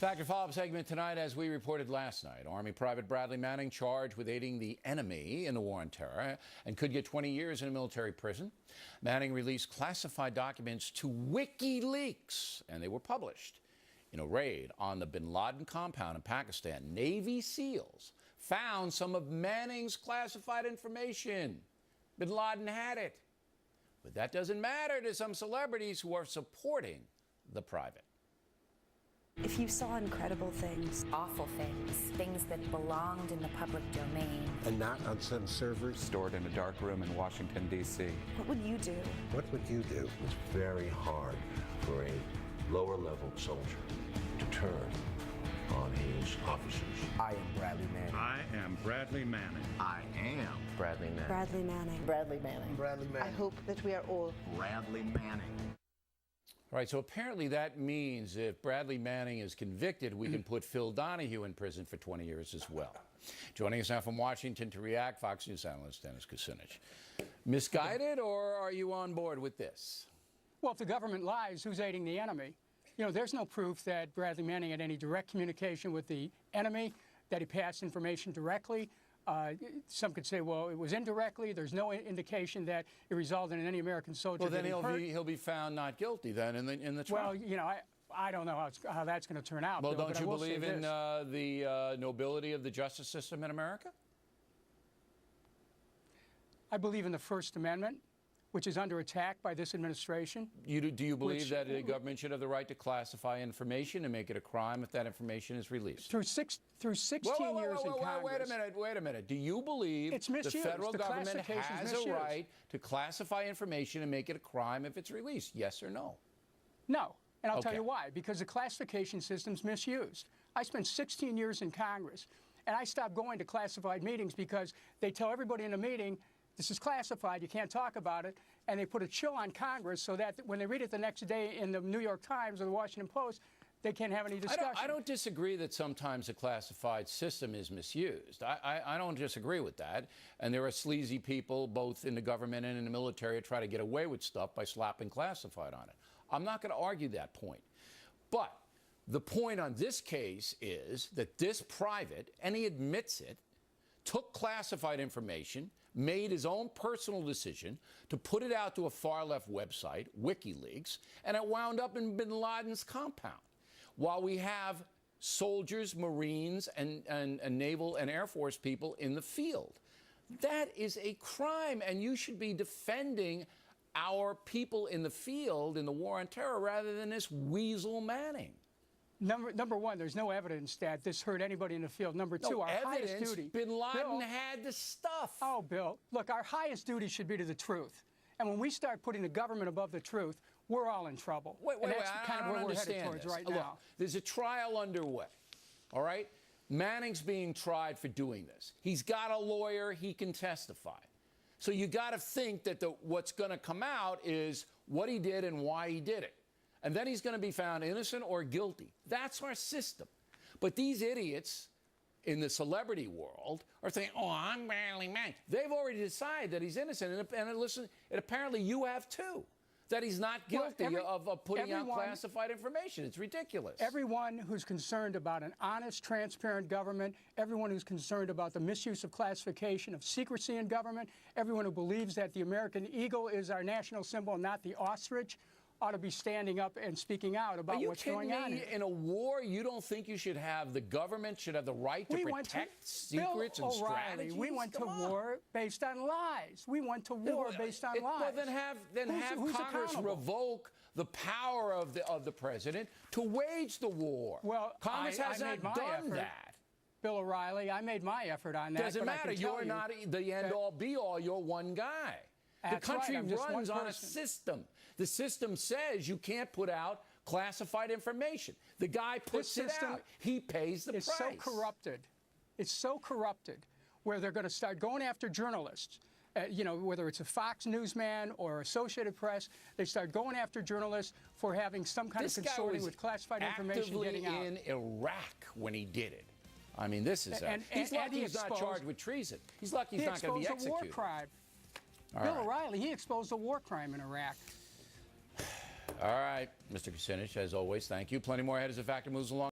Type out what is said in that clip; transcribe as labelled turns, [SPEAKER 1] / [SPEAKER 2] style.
[SPEAKER 1] Factor follow-up segment tonight. As we reported last night, Army Private Bradley Manning charged with aiding the enemy in the war on terror and could get 20 years in a military prison. Manning released classified documents to WikiLeaks, and they were published. In a raid on the bin Laden compound in Pakistan, Navy SEALs found some of Manning's classified information. Bin Laden had it. But that doesn't matter to some celebrities who are supporting the private.
[SPEAKER 2] If you saw incredible things,
[SPEAKER 3] awful things, things that belonged in the public domain,
[SPEAKER 4] and not on some servers
[SPEAKER 5] stored in a dark room in Washington, D.C.
[SPEAKER 2] what would you do?
[SPEAKER 4] What would you do?
[SPEAKER 6] It's very hard for a lower-level soldier to turn on his officers.
[SPEAKER 7] I am Bradley Manning.
[SPEAKER 8] I am Bradley Manning.
[SPEAKER 6] I am
[SPEAKER 7] Bradley Manning.
[SPEAKER 2] Bradley Manning.
[SPEAKER 3] Bradley Manning.
[SPEAKER 4] Bradley Manning.
[SPEAKER 9] I hope that we are all
[SPEAKER 6] Bradley Manning.
[SPEAKER 1] All right, so apparently that means if Bradley Manning is convicted, we can put Phil Donahue in prison for 20 years as well. Joining us now from Washington to react, Fox News analyst Dennis Kucinich. Misguided, or are you on board with this?
[SPEAKER 10] Well, if the government lies, who's aiding the enemy? You know, there's no proof that Bradley Manning had any direct communication with the enemy, that he passed information directly. Some could say, well, it was indirectly. There's no indication that it resulted in any American soldier getting hurt.
[SPEAKER 1] Well, then he'll be found not guilty then in the trial.
[SPEAKER 10] Well, you know, I don't know how that's going to turn out.
[SPEAKER 1] Well,
[SPEAKER 10] Bill,
[SPEAKER 1] don't you believe in the nobility of the justice system in America?
[SPEAKER 10] I believe in the First Amendment, which is under attack by this administration.
[SPEAKER 1] Do you believe that the government should have the right to classify information and make it a crime if that information is released?
[SPEAKER 10] Through 16 years in Congress.
[SPEAKER 1] Wait a minute. Do you believe the federal government has a right to classify information and make it a crime if it's released? Yes or no?
[SPEAKER 10] No. And I'll tell you why. Because the classification system's misused. I spent 16 years in Congress, and I stopped going to classified meetings because they tell everybody in a meeting, this is classified, you can't talk about it, and they put a chill on Congress so that when they read it the next day in the New York Times or the Washington Post, they can't have any discussion.
[SPEAKER 1] I don't disagree that sometimes the classified system is misused. I don't disagree with that. And there are sleazy people, both in the government and in the military, who try to get away with stuff by slapping classified on it. I'm not going to argue that point. But the point on this case is that this private, and he admits it, took classified information, made his own personal decision to put it out to a far-left website, WikiLeaks, and it wound up in bin Laden's compound. While we have soldiers, Marines, and Naval and Air Force people in the field. That is a crime, and you should be defending our people in the field in the war on terror rather than this weasel Manning.
[SPEAKER 10] Number one, there's no evidence that this hurt anybody in the field. Number two, our highest duty.
[SPEAKER 1] Bin Laden had the stuff.
[SPEAKER 10] Oh, Bill, look, our highest duty should be to the truth. And when we start putting the government above the truth, we're all in trouble.
[SPEAKER 1] Wait,
[SPEAKER 10] that's kind of where we're headed towards right now.
[SPEAKER 1] Look, there's a trial underway, all right? Manning's being tried for doing this. He's got a lawyer. He can testify. So you got to think that what's going to come out is what he did and why he did it. And then he's going to be found innocent or guilty. That's our system. But these idiots in the celebrity world are saying, oh, I'm Bradley Manning. They've already decided that he's innocent. And listen, and apparently you have too, that he's not guilty of putting out classified information. It's ridiculous.
[SPEAKER 10] Everyone who's concerned about an honest, transparent government, everyone who's concerned about the misuse of classification, of secrecy in government, everyone who believes that the American eagle is our national symbol, not the ostrich, ought to be standing up and speaking out about what's going on.
[SPEAKER 1] Are you kidding me? In a war, you don't think you should have, the government should have the right to protect secrets and strategies?
[SPEAKER 10] We went to war based on lies. We went to war based on lies.
[SPEAKER 1] Well, then have Congress revoke the power of the president to wage the war.
[SPEAKER 10] Well,
[SPEAKER 1] Congress has not done that.
[SPEAKER 10] Bill O'Reilly, I made my effort on that.
[SPEAKER 1] Doesn't matter. You're not the end-all, be-all. You're one guy. The country runs on a system. The system says you can't put out classified information. The guy puts it out. He pays the price.
[SPEAKER 10] It's so corrupted. It's so corrupted where they're going to start going after journalists. You know, whether it's a Fox newsman or Associated Press, they start going after journalists for having some kind of consorting with classified information getting out.
[SPEAKER 1] In Iraq when he did it. I mean, this is he's lucky he's not charged with treason. He's lucky he's not going to be executed.
[SPEAKER 10] He exposed a war crime. Bill O'Reilly, he exposed a war crime in Iraq.
[SPEAKER 1] All right, Mr. Kucinich, as always, thank you. Plenty more ahead as the Factor moves along.